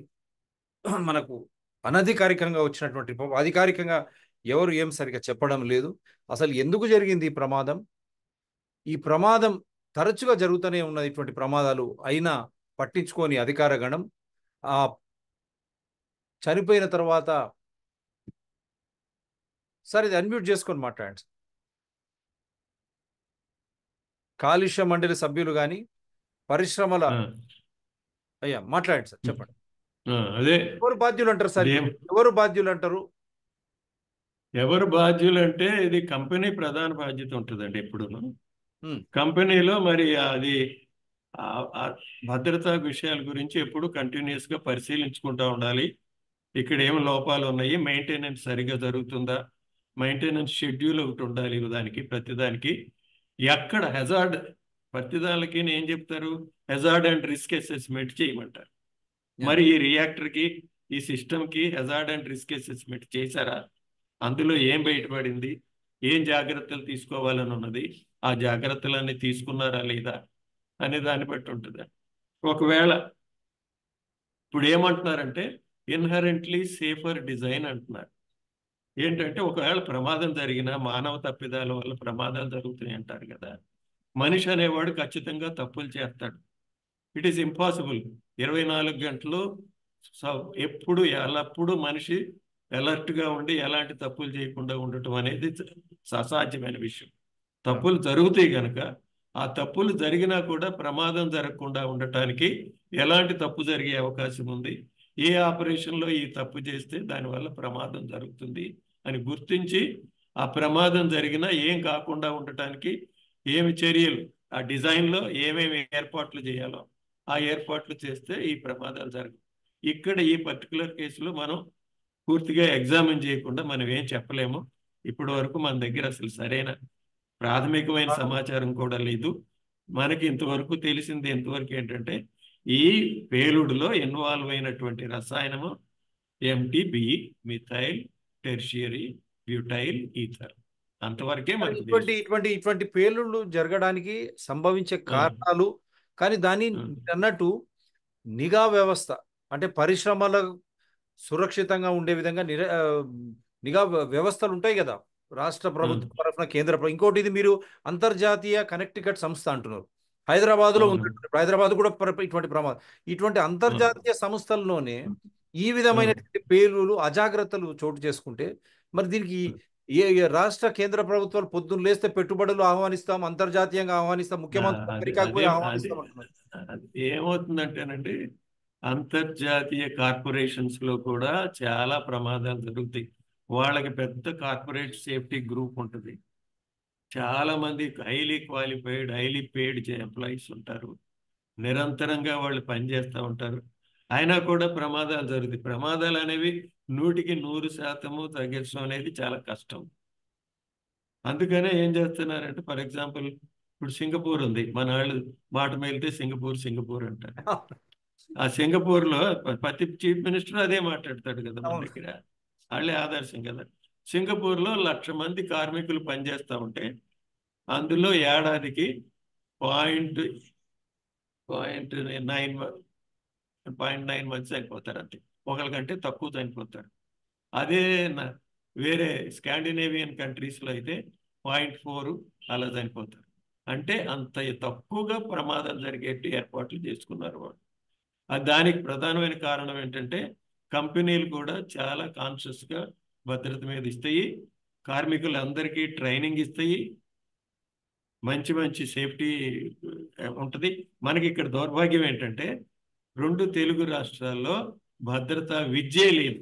మనకు అనధికారికంగా వచ్చినటువంటి, అధికారికంగా ఎవరు ఏం సరిగా చెప్పడం లేదు. అసలు ఎందుకు జరిగింది ఈ ప్రమాదం? ఈ ప్రమాదం తరచుగా జరుగుతూనే ఉన్నది. ఇటువంటి ప్రమాదాలు అయినా పట్టించుకొని అధికార గణం ఆ చనిపోయిన తర్వాత, సార్ ఇది అన్మ్యూట్ చేసుకొని మాట్లాడండి. కాలుష్య మండలి సభ్యులు కానీ పరిశ్రమల అయ్యా మాట్లాడండి సార్, చెప్పండి. అదే ఎవరు బాధ్యులు అంటారు సార్? ఎవరు బాధ్యులు అంటారు? ఎవరు బాధ్యులు అంటే ఇది కంపెనీ ప్రధాన బాధ్యత ఉంటుందండి ఎప్పుడును. కంపెనీలో మరి అది భద్రతా విషయాల గురించి ఎప్పుడు కంటిన్యూస్ గా పరిశీలించుకుంటూ ఉండాలి. ఇక్కడ ఏం లోపాలు ఉన్నాయి, మెయింటెనెన్స్ సరిగా జరుగుతుందా, మెయింటెనెన్స్ షెడ్యూల్ ఒకటి ఉండాలి దానికి, ప్రతిదానికి. ఎక్కడ హెజార్డ్, ప్రతిదానికి ఏం చెప్తారు, హెజార్డ్ అండ్ రిస్క్ అసెస్మెంట్ చేయమంటారు. మరి ఈ రియాక్టర్కి, ఈ సిస్టమ్కి హెజార్డ్ అండ్ రిస్క్ అసెస్మెంట్ చేశారా, అందులో ఏం బయటపడింది, ఏం జాగ్రత్తలు తీసుకోవాలని ఉన్నది, ఆ జాగ్రత్తలన్నీ తీసుకున్నారా లేదా అనే దాన్ని బట్టి ఉంటుంది. ఒకవేళ ఇప్పుడు ఏమంటున్నారంటే ఇన్హరెంట్లీ సేఫర్ డిజైన్ అంటున్నారు. ఏంటంటే ఒకవేళ ప్రమాదం జరిగినా, మానవ తప్పిదాల వల్ల ప్రమాదాలు జరుగుతున్నాయి అంటారు కదా. మనిషి అనేవాడు ఖచ్చితంగా తప్పులు చేస్తాడు. ఇట్ ఈస్ ఇంపాసిబుల్ 24 గంటలు ఎప్పుడు ఎల్లప్పుడూ మనిషి అలర్ట్గా ఉండి ఎలాంటి తప్పులు చేయకుండా ఉండటం అనేది అసాధ్యమైన విషయం. తప్పులు జరుగుతాయి కనుక ఆ తప్పులు జరిగినా కూడా ప్రమాదం జరగకుండా ఉండటానికి ఎలాంటి తప్పు జరిగే అవకాశం ఉంది, ఏ ఆపరేషన్లో ఈ తప్పు చేస్తే దానివల్ల ప్రమాదం జరుగుతుంది అని గుర్తించి, ఆ ప్రమాదం జరిగినా ఏం కాకుండా ఉండటానికి ఏమి చర్యలు, ఆ డిజైన్లో ఏమేమి ఏర్పాట్లు చేయాలో ఆ ఏర్పాట్లు చేస్తే ఈ ప్రమాదాలు జరగవు. ఇక్కడ ఈ పర్టికులర్ కేసులో మనం పూర్తిగా ఎగ్జామిన్ చేయకుండా మనం ఏం చెప్పలేము. ఇప్పటి వరకు మన దగ్గర అసలు సరైన ప్రాథమికమైన సమాచారం కూడా లేదు. మనకి ఇంతవరకు తెలిసింది ఎంతవరకు ఏంటంటే ఈ పేలుడులో ఇన్వాల్వ్ అయినటువంటి రసాయనము MTBE, methyl tertiary butyl ether, అంతవరకే మనకి ఇటువంటి పేలుళ్ళు జరగడానికి సంభవించే కారణాలు. కానీ దాని అన్నట్టు నిఘా వ్యవస్థ, అంటే పరిశ్రమల సురక్షితంగా ఉండే విధంగా నిఘా వ్యవస్థలు ఉంటాయి కదా, రాష్ట్ర ప్రభుత్వం తరఫున, కేంద్ర ప్రభుత్వం. ఇంకోటి, ఇది మీరు అంతర్జాతీయ కనెక్టికట్ సంస్థ అంటున్నారు, హైదరాబాద్ లో ఉంది. హైదరాబాద్ కూడా ఇటువంటి ప్రమాదం, ఇటువంటి అంతర్జాతీయ సంస్థల్లోనే ఈ విధమైనటువంటి పేలులు, అజాగ్రత్తలు చోటు చేసుకుంటే మరి దీనికి ఏ రాష్ట్ర కేంద్ర ప్రభుత్వాలు పొద్దున్న లేస్తే పెట్టుబడులు ఆహ్వానిస్తాం, అంతర్జాతీయంగా ఆహ్వానిస్తాం, ముఖ్యమంత్రి అది అమెరికాకు అదే పోయి అది ఆహ్వానిస్తాం అంటున్నారు. అది ఏమవుతుందంటేనండి, అంతర్జాతీయ కార్పొరేషన్స్ లో కూడా చాలా ప్రమాదాలు జరుగుతాయి. వాళ్ళకి పెద్ద కార్పొరేట్ సేఫ్టీ గ్రూప్ ఉంటుంది. చాలా మంది highly qualified, highly paid employees ఉంటారు. నిరంతరంగా వాళ్ళు పనిచేస్తూ ఉంటారు. అయినా కూడా ప్రమాదాలు జరుగుతాయి. ప్రమాదాలు అనేవి 100% తగ్గించడం అనేది చాలా కష్టం. అందుకనే ఏం చేస్తున్నారంటే, ఫర్ ఎగ్జాంపుల్ ఇప్పుడు సింగపూర్ ఉంది. మన వాళ్ళు మాట మేలితే సింగపూర్ అంటారు. ఆ సింగపూర్లో ప్రతి చీఫ్ మినిస్టర్ అదే మాట్లాడతాడు కదా మన అవును. దగ్గర. వాళ్ళే ఆదర్శం కదా. సింగపూర్లో 1,00,000 మంది కార్మికులు పనిచేస్తూ ఉంటే అందులో ఏడాదికి పాయింట్ 0.9 మంది చనిపోతారు అంతే. ఒకరికంటే తక్కువ చనిపోతారు. అదే వేరే స్కాండినేవియన్ కంట్రీస్లో అయితే 0.4 అలా చనిపోతారు. అంటే అంత తక్కువగా ప్రమాదాలు జరిగేట్టు ఏర్పాట్లు చేసుకున్నారు వాళ్ళు. దానికి ప్రధానమైన కారణం ఏంటంటే, కంపెనీలు కూడా చాలా కాన్షియస్గా భద్రత మీద ఇస్తాయి, కార్మికులందరికీ ట్రైనింగ్ ఇస్తాయి, మంచి మంచి సేఫ్టీ ఉంటుంది. మనకి ఇక్కడ దౌర్భాగ్యం ఏంటంటే, 2 తెలుగు రాష్ట్రాల్లో భద్రతా విద్యే లేదు.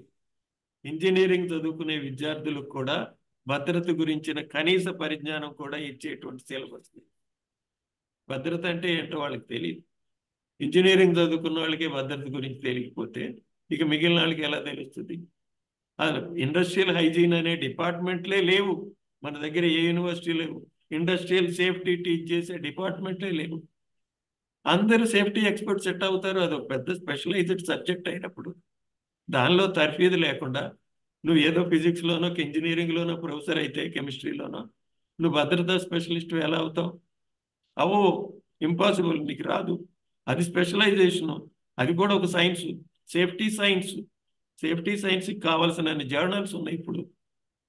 ఇంజనీరింగ్ చదువుకునే విద్యార్థులకు కూడా భద్రత గురించిన కనీస పరిజ్ఞానం కూడా ఇచ్చేటువంటి సిలబస్. భద్రత అంటే ఏంటో వాళ్ళకి తెలియదు. ఇంజనీరింగ్ చదువుకున్న వాళ్ళకి భద్రత గురించి తెలియకపోతే ఇక మిగిలిన వాళ్ళకి ఎలా తెలుస్తుంది? ఇండస్ట్రియల్ హైజీన్ అనే డిపార్ట్మెంట్లే లేవు మన దగ్గర. ఏ యూనివర్సిటీ లేవు. ఇండస్ట్రియల్ సేఫ్టీ టీచ్ చేసే డిపార్ట్మెంట్లే లేవు. అందరూ సేఫ్టీ ఎక్స్పర్ట్స్ సెట్ అవుతారు. అది ఒక పెద్ద స్పెషలైజ్డ్ సబ్జెక్ట్ అయినప్పుడు దానిలో తర్ఫీదు లేకుండా నువ్వు ఏదో ఫిజిక్స్లోనో ఇంజనీరింగ్లోనో ప్రొఫెసర్ అయితే, కెమిస్ట్రీలోనో నువ్వు భద్రతా స్పెషలిస్ట్ ఎలా అవుతావు? అవో ఇంపాసిబుల్, నీకు రాదు. అది స్పెషలైజేషను. అది కూడా ఒక సైన్స్, సేఫ్టీ సైన్స్. సేఫ్టీ సైన్స్కి కావాల్సిన జర్నల్స్ ఉన్నాయి. ఇప్పుడు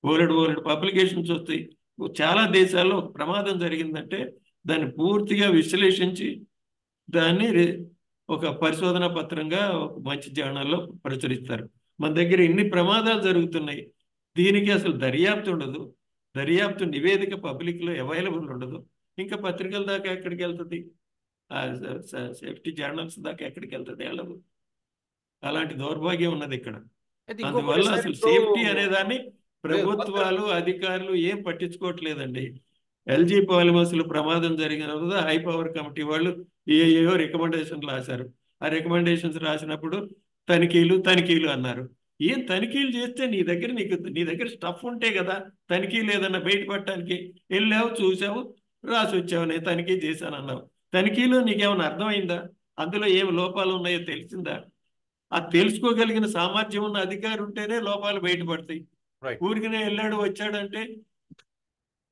ఓలెడు పబ్లికేషన్స్ వస్తాయి. చాలా దేశాల్లో ప్రమాదం జరిగిందంటే దాన్ని పూర్తిగా విశ్లేషించి దాన్ని ఒక పరిశోధన పత్రంగా ఒక మంచి జర్నల్లో ప్రచురిస్తారు. మన దగ్గర ఇన్ని ప్రమాదాలు జరుగుతున్నాయి, దీనికి అసలు దర్యాప్తు ఉండదు. దర్యాప్తు నివేదిక పబ్లిక్లో అవైలబుల్ ఉండదు. ఇంకా పత్రికల దాకా ఎక్కడికి వెళ్తుంది? సేఫ్టీ జర్నల్స్ దాకా ఎక్కడికి వెళ్తుంది? వెళ్ళదు. అలాంటి దౌర్భాగ్యం ఉన్నది ఇక్కడ. అయితే ఇంకొకటి అందువల్ల సార్, అసలు ఇప్పుడు సేఫ్టీ అనేదాన్ని ప్రభుత్వాలు, అధికారులు ఏం పట్టించుకోవట్లేదండి. ఎల్జీ పాలిమర్స్లో ప్రమాదం జరిగినప్పుడు హై పవర్ కమిటీ వాళ్ళు ఏయో రికమెండేషన్లు రాశారు. ఆ రికమెండేషన్స్ రాసినప్పుడు తనిఖీలు అన్నారు. ఏం తనిఖీలు చేస్తే నీ దగ్గర స్టఫ్ ఉంటే కదా తనిఖీలు ఏదన్నా బయటపడటానికి. వెళ్ళావు, చూసావు, రాసి వచ్చావు, నేను తనిఖీ చేశాను అన్నావు. తనిఖీలో నీకేమైనా అర్థమైందా? అందులో ఏమి లోపాలు ఉన్నాయో తెలిసిందా? ఆ తెలుసుకోగలిగిన సామర్థ్యం ఉన్న అధికారి ఉంటేనే లోపాలు బయటపడతాయి. ఊరికినే వెళ్ళాడు వచ్చాడంటే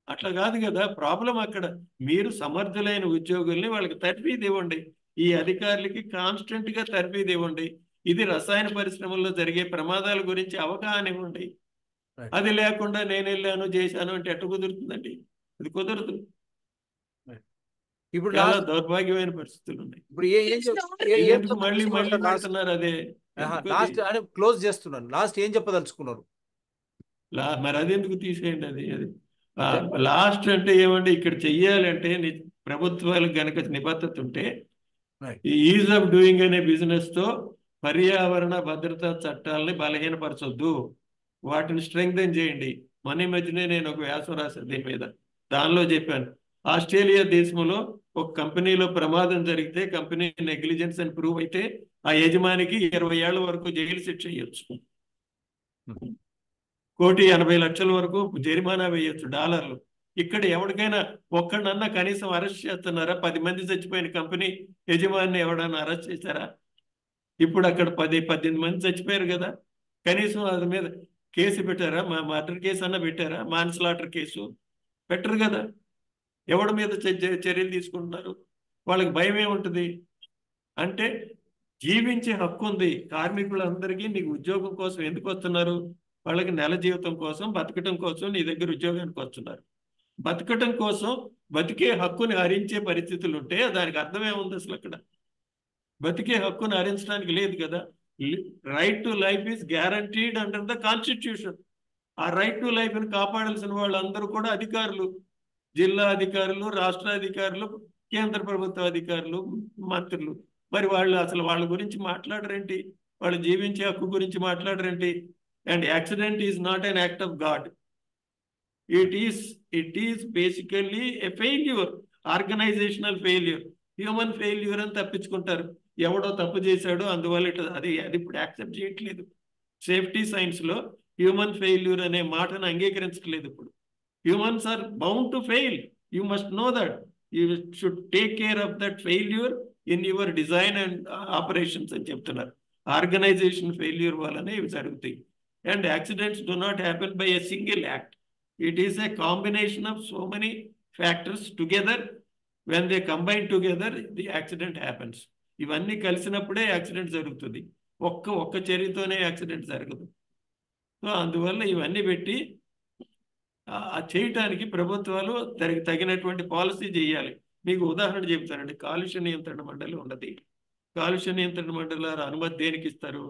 అట్లా కాదు కదా. ప్రాబ్లం అక్కడ. మీరు సమర్థులైన ఉద్యోగుల్ని వాళ్ళకి తర్ఫీదు ఇవ్వండి. ఈ అధికారులకి కాన్స్టెంట్ గా తర్ఫీదు ఇవ్వండి. ఇది రసాయన పరిశ్రమల్లో జరిగే ప్రమాదాల గురించి అవగాహన ఇవ్వండి. అది లేకుండా నేను వెళ్ళాను చేశాను అంటే ఎట్ట కుదురుతుందండి? అది కుదరదు. ఇప్పుడు చాలా దౌర్భాగ్యమైన పరిస్థితులు ఉన్నాయి. ఇప్పుడు మళ్ళీ పెడుతున్నారు అదే. లాస్ట్ క్లోజ్ చేస్తున్నాను. లాస్ట్ ఏం చెప్పదలుచుకున్నారు? మరి అదెందుకు తీసేయండి? అది లాస్ట్ అంటే ఏమంటే, ఇక్కడ చెయ్యాలంటే ప్రభుత్వాలకు గనక నిబద్ధత ఉంటే ఈ ఈజ్ ఆఫ్ డూయింగ్ అనే బిజినెస్ తో పర్యావరణ భద్రతా చట్టాలని బలహీనపరచొద్దు, వాటిని స్ట్రెంగ్థెన్ చేయండి. మన మధ్యనే నేను ఒక వ్యాసం రాశాను దీని మీద. దానిలో చెప్పాను, ఆస్ట్రేలియా దేశంలో ఒక కంపెనీలో ప్రమాదం జరిగితే, కంపెనీ నెగ్లిజెన్స్ అని ప్రూవ్ అయితే ఆ యజమానికి 20 ఏళ్ల వరకు జైలు శిక్ష వేయొచ్చు, $1,80,00,000 వరకు జరిమానా వేయొచ్చు డాలర్లు. ఇక్కడ ఎవరికైనా ఒక్కడన్నా కనీసం అరెస్ట్ చేస్తున్నారా? 10 మంది చచ్చిపోయిన కంపెనీ యజమాని ఎవడన్నా అరెస్ట్ చేశారా? ఇప్పుడు అక్కడ 10-18 మంది చచ్చిపోయారు కదా. కనీసం అది మీద కేసు పెట్టారా? మర్డర్ కేసు అన్నా పెట్టారా? మాన్స్లాటర్ కేసు పెట్టరు కదా. ఎవడి మీద చర్యలు తీసుకుంటున్నారు? వాళ్ళకి భయం ఏముంటుంది అంటే, జీవించే హక్కు ఉంది కార్మికులందరికీ. నీకు ఉద్యోగం కోసం ఎందుకు వస్తున్నారు? వాళ్ళకి నెల జీవితం కోసం, బతకటం కోసం నీ దగ్గర ఉద్యోగానికి వస్తున్నారు. బతకటం కోసం బతికే హక్కుని హరించే పరిస్థితులు ఉంటే దానికి అర్థమే ఉంది అసలు? అక్కడ బతికే హక్కుని హరించడానికి లేదు కదా. Right to life is guaranteed under the constitution. ఆ రైట్ టు లైఫ్ని కాపాడాల్సిన వాళ్ళందరూ కూడా అధికారులు, జిల్లా అధికారులు, రాష్ట్ర అధికారులు, కేంద్ర ప్రభుత్వ అధికారులు, మంత్రులు. మరి వాళ్ళు అసలు వాళ్ళ గురించి మాట్లాడరేంటి? వాళ్ళు జీవించే హక్కు గురించి మాట్లాడరేంటి? And accident is not an act of God. It is basically a failure, organisational failure, human failure అని తప్పించుకుంటారు. ఎవడో తప్పు చేశాడో అందువల్ల అది ఇప్పుడు యాక్సెప్ట్ చేయట్లేదు. సేఫ్టీ సైన్స్లో హ్యూమన్ ఫెయిల్యూర్ అనే మాటను అంగీకరించట్లేదు. ఇప్పుడు humans are bound to fail. You must know that. You should take care of that failure in your design and operations అని చెప్తున్నారు. ఆర్గనైజేషన్ ఫెయిల్యూర్ వల్లనే ఇవి జరుగుతాయి. And accidents do not happen by a single act. It is a combination of so many factors together. When they combine together, the accident happens. ఇవన్నీ కలిసినప్పుడే యాక్సిడెంట్ జరుగుతుంది. ఒక్క చర్యతోనే యాక్సిడెంట్ జరగదు. సో అందువల్ల ఇవన్నీ పెట్టి చేయటానికి ప్రభుత్వాలు తగినటువంటి పాలసీ చేయాలి. మీకు ఉదాహరణ చెప్తానండి. కాలుష్య నియంత్రణ మండలి ఉన్నది. కాలుష్య నియంత్రణ మండలి అనుమతి దేనికి ఇస్తారు?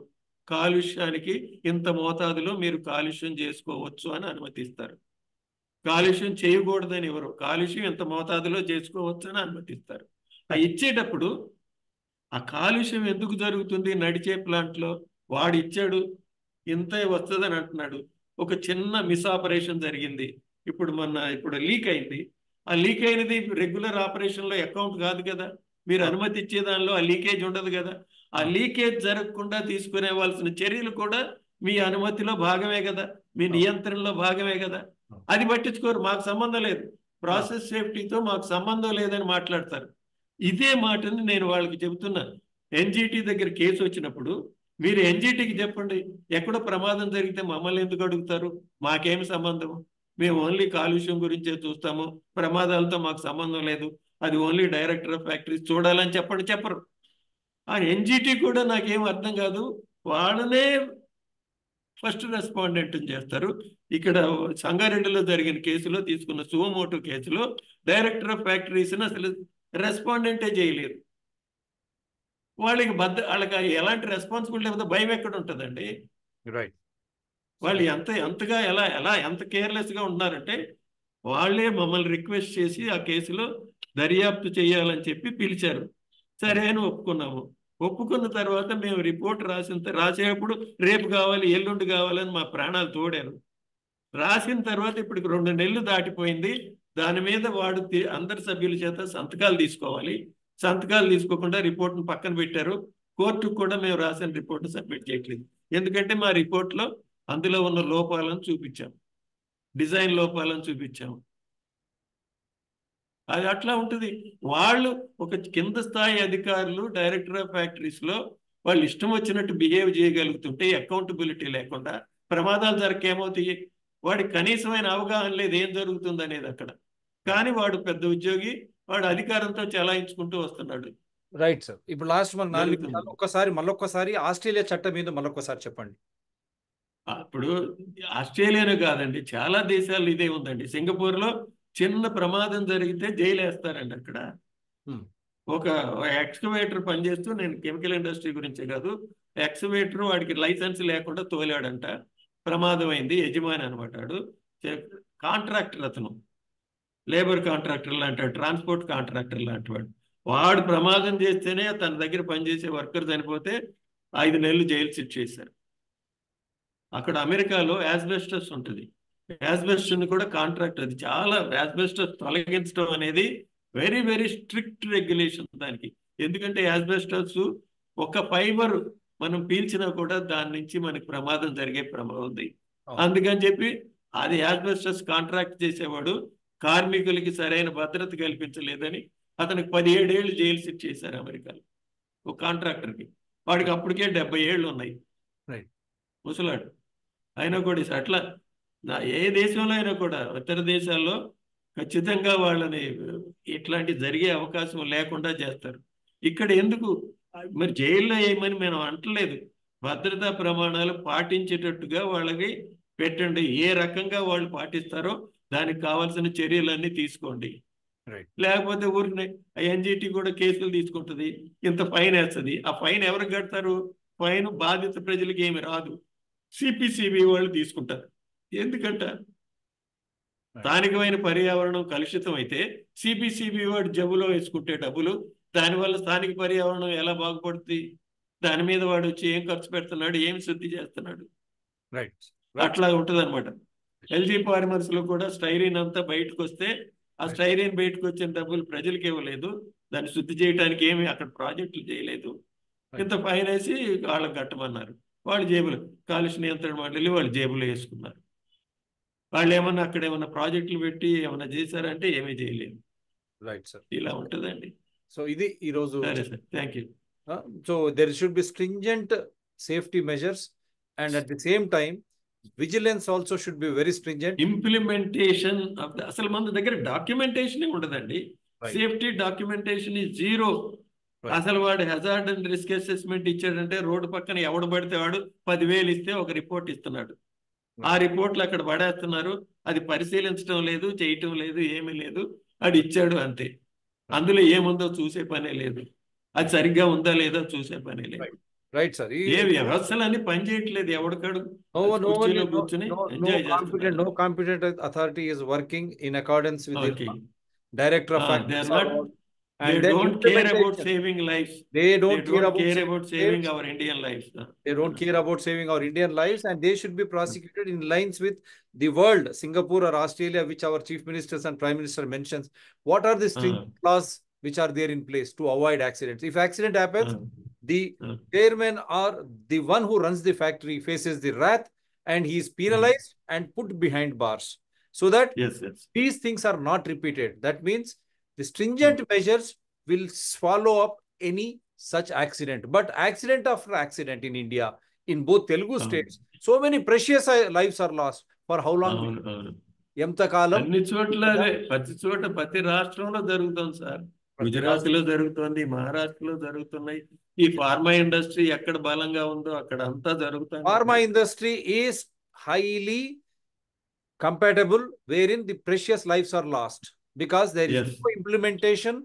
కాలుష్యానికి ఇంత మోతాదులో మీరు కాలుష్యం చేసుకోవచ్చు అని అనుమతిస్తారు. కాలుష్యం చేయకూడదని ఎవరు? కాలుష్యం ఎంత మోతాదులో చేసుకోవచ్చు అని అనుమతిస్తారు. ఇచ్చేటప్పుడు ఆ కాలుష్యం ఎందుకు జరుగుతుంది? నడిచే ప్లాంట్లో వాడు ఇచ్చాడు, ఇంతే వస్తుందని అంటున్నాడు. ఒక చిన్న మిస్ ఆపరేషన్ జరిగింది. ఇప్పుడు లీక్ అయింది. ఆ లీక్ అయినది రెగ్యులర్ ఆపరేషన్లో అకౌంట్ కాదు కదా. మీరు అనుమతి ఇచ్చే దానిలో ఆ లీకేజ్ ఉండదు కదా. ఆ లీకేజ్ జరగకుండా తీసుకునేవాల్సిన చర్యలు కూడా మీ అనుమతిలో భాగమే కదా, మీ నియంత్రణలో భాగమే కదా. అది పట్టించుకోరు. మాకు సంబంధం లేదు, ప్రాసెస్ సేఫ్టీతో మాకు సంబంధం లేదని మాట్లాడతారు. ఇదే మాటని నేను వాళ్ళకి చెబుతున్నా. ఎన్జిటి దగ్గర కేసు వచ్చినప్పుడు మీరు ఎన్జిటికి చెప్పండి, ఎక్కడో ప్రమాదం జరిగితే మమ్మల్ని ఎందుకు అడుగుతారు? మాకేమి సంబంధం? మేము ఓన్లీ కాలుష్యం గురించే చూస్తాము, ప్రమాదాలతో మాకు సంబంధం లేదు, అది ఓన్లీ డైరెక్టర్ ఆఫ్ ఫ్యాక్టరీస్ చూడాలని చెప్పరు. ఆ ఎన్జిటి కూడా నాకేం అర్థం కాదు, వాళ్ళనే ఫస్ట్ రెస్పాండెంట్ చేస్తారు. ఇక్కడ సంగారెడ్డిలో జరిగిన కేసులో తీసుకున్న సుమోటో కేసులో డైరెక్టర్ ఆఫ్ ఫ్యాక్టరీస్ని అసలు రెస్పాండెంటే చేయలేదు. వాళ్ళకి ఎలాంటి రెస్పాన్సిబిలిటీ లేకపోతే భయం ఎక్కడ ఉంటుందండి? రైట్. వాళ్ళు ఎంతగా ఎంత కేర్లెస్గా ఉంటున్నారంటే, వాళ్ళే మమ్మల్ని రిక్వెస్ట్ చేసి ఆ కేసులో దర్యాప్తు చేయాలని చెప్పి పిలిచారు. సరే అని ఒప్పుకున్నాము. ఒప్పుకున్న తర్వాత మేము రిపోర్ట్ రాసేటప్పుడు రేపు కావాలి, ఎల్లుండి కావాలని మా ప్రాణాలు తోడారు. రాసిన తర్వాత ఇప్పటికి 2 నెలలు దాటిపోయింది. దాని మీద వాడు అందరి సభ్యుల చేత సంతకాలు తీసుకోవాలి. సంతకాలు తీసుకోకుండా రిపోర్ట్ను పక్కన పెట్టారు. కోర్టుకు కూడా మేము రాసిన రిపోర్ట్ను సబ్మిట్ చేయట్లేదు. ఎందుకంటే మా రిపోర్ట్లో అందులో ఉన్న లోపాలను చూపించాం, డిజైన్ లోపాలను చూపించాము. అది అట్లా ఉంటుంది. వాళ్ళు ఒక కింద స్థాయి అధికారులు డైరెక్టర్ ఆఫ్ ఫ్యాక్టరీస్లో వాళ్ళు ఇష్టం వచ్చినట్టు బిహేవ్ చేయగలుగుతుంటే, అకౌంటబిలిటీ లేకుండా ప్రమాదాలు జరగకేమవుతాయి? వాడికి కనీసమైన అవగాహన లేదు ఏం జరుగుతుంది అనేది అక్కడ. కానీ వాడు పెద్ద ఉద్యోగి, వాడు అధికారంతో చెలాయించుకుంటూ వస్తున్నాడు. Right sir. ఇప్పుడు లాస్ట్ మన 4 నిమిషాలు మళ్ళొక్కసారి ఆస్ట్రేలియా చట్టం మీద మళ్ళొక్కసారి చెప్పండి. ఇప్పుడు ఆస్ట్రేలియానే కాదండి, చాలా దేశాలు ఇదే ఉందండి. సింగపూర్లో చిన్న ప్రమాదం జరిగితే జైలు వేస్తారండి. అక్కడ ఒక ఎక్స్కవేటర్ పనిచేస్తూ, నేను కెమికల్ ఇండస్ట్రీ గురించే కాదు, ఎక్స్కవేటర్ వాడికి లైసెన్స్ లేకుండా తోలాడంట. ప్రమాదం అయింది. యజమాని అనమాట వాడు, కాంట్రాక్టర్, అతను లేబర్ కాంట్రాక్టర్ లాంటి, ట్రాన్స్పోర్ట్ కాంట్రాక్టర్ లాంటి వాడు ప్రమాదం చేస్తేనే తన దగ్గర పనిచేసే వర్కర్ చనిపోతే 5 నెలలు జైలు శిక్ష చేశారు. అక్కడ అమెరికాలో యాస్బెస్టస్ ఉంటుంది. యాస్బెస్టస్ని కూడా కాంట్రాక్ట్, అది చాలా యాస్బెస్టస్ తొలగించడం అనేది వెరీ వెరీ స్ట్రిక్ట్ రెగ్యులేషన్ దానికి. ఎందుకంటే యాస్బెస్టస్ ఒక ఫైబర్ మనం పీల్చినా కూడా దాని నుంచి మనకి ప్రమాదం జరిగే ప్రమాదం ఉంది. అందుకని చెప్పి అది యాస్బెస్టస్ కాంట్రాక్ట్ చేసేవాడు కార్మికులకి సరైన భద్రత కల్పించలేదని అతనికి 17 ఏళ్ళు జైలు శిక్ష చేశారు అమెరికాలో, ఒక కాంట్రాక్టర్కి. వాడికి అప్పటికే 70 ఏళ్ళు ఉన్నాయి, ముసలాడు. అయినా కూడా అట్లా ఏ దేశంలో అయినా కూడా, ఇతర దేశాల్లో ఖచ్చితంగా వాళ్ళని ఇట్లాంటి జరిగే అవకాశం లేకుండా చేస్తారు. ఇక్కడ ఎందుకు మరి జైల్లో వేయమని మేము అంటలేదు. భద్రతా ప్రమాణాలు పాటించేటట్టుగా వాళ్ళకి పెట్టండి. ఏ రకంగా వాళ్ళు పాటిస్తారో దానికి కావాల్సిన చర్యలన్నీ తీసుకోండి. లేకపోతే ఊరికి ఎన్జిటి కూడా కేసులు తీసుకుంటుంది, ఇంత ఫైన్ వేస్తుంది. ఆ ఫైన్ ఎవరికి కడతారు? ఫైన్ బాధిత ప్రజలకి ఏమి రాదు, సిపిసిబి వాళ్ళు తీసుకుంటారు. ఎందుకంట స్థానికమైన పర్యావరణం కలుషితం అయితే సిబిసిబి వాడు జబ్బులో వేసుకుంటే డబ్బులు, దానివల్ల స్థానిక పర్యావరణం ఎలా బాగుపడుతుంది? దాని మీద వాడు వచ్చి ఏం ఖర్చు పెడుతున్నాడు, ఏం శుద్ధి చేస్తున్నాడు? రైట్. అట్లా ఉంటుంది అనమాట. ఎల్జీ పాలిమర్స్ లో కూడా స్టైరీన్ అంతా బయటకు వస్తే ఆ స్టైరీన్ బయటకు వచ్చిన డబ్బులు ప్రజలకు ఇవ్వలేదు, దాన్ని శుద్ధి చేయడానికి ఏమి అక్కడ ప్రాజెక్టులు చేయలేదు. ఇంత ఫైన్ వేసి వాళ్ళకి కట్టమన్నారు. వాళ్ళు జేబులు కాలుష్య నియంత్రణ మండలి వాళ్ళు జేబులో వేసుకున్నారు. వాళ్ళు ఏమన్నా అక్కడ ఏమన్నా ప్రాజెక్టులు పెట్టి ఏమన్నా చేశారంటే ఏమీ చేయలేదు. Right sir. ఇలా ఉంటుందండి. సో ఇది ఈరోజు. సరే sir, thank you. So there should be stringent safety measures and at the same time vigilance also should be very stringent. Implementation of the, అసలు మన దగ్గర డాక్యుమెంటేషన్ ఉండదండి. సేఫ్టీ డాక్యుమెంటేషన్ ఈ జీరో. అసలు వాడు హెజార్డ్ అండ్ రిస్క్ అసెస్మెంట్ ఇచ్చాడంటే రోడ్డు పక్కన ఎవడు పడితే వాడు 10,000 ఇస్తే ఒక రిపోర్ట్ ఇస్తున్నాడు. ఆ రిపోర్ట్లు అక్కడ పడేస్తున్నారు. అది పరిశీలించడం లేదు, చేయటం లేదు, ఏమీ లేదు. అది ఇచ్చాడు అంతే. అందులో ఏముందో చూసే పనే లేదు. అది సరిగ్గా ఉందా లేదా చూసే పనే లేదు. Right sir. ఏ వ్యవస్థలన్నీ పనిచేయట్లేదు. ఎవడికాడు కూర్చొని ఎంజాయ్ చేస్తున్నాడు. No competent authority is working in accordance with the director of factories. They don't care about saving lives. They don't care about saving our Indian lives. They don't care about saving our Indian lives, and they should be prosecuted in lines with the world, Singapore or Australia, which our chief ministers and prime minister mentions. What are the stringent laws which are there in place to avoid accidents? If accident happens, the chairman or the one who runs the factory faces the wrath, and he is penalized and put behind bars, so that these things are not repeated. That means the stringent measures will swallow up any such accident. But accident after accident in India, in both Telugu states, so many precious lives are lost. For how long? అన్ని చోట్ల ప్రతి చోట ప్రతి రాష్ట్రంలో జరుగుతుంది సార్. గుజరాత్ లో జరుగుతుంది, మహారాష్ట్రలో జరుగుతున్నాయి. ఈ ఫార్మా ఇండస్ట్రీ ఎక్కడ బలంగా ఉందో అక్కడ అంతా జరుగుతుంది. Pharma industry is highly compatible wherein the precious lives are lost because there is no implementation.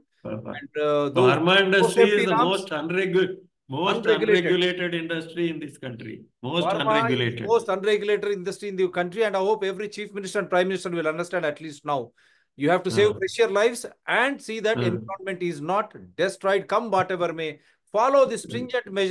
And pharma industry is the most unregulated industry in this country. Most unregulated industry in the country, and I hope every chief minister and prime minister will understand at least now. You have to save precious lives and see that environment is not destroyed, come whatever may. Follow the stringent measures.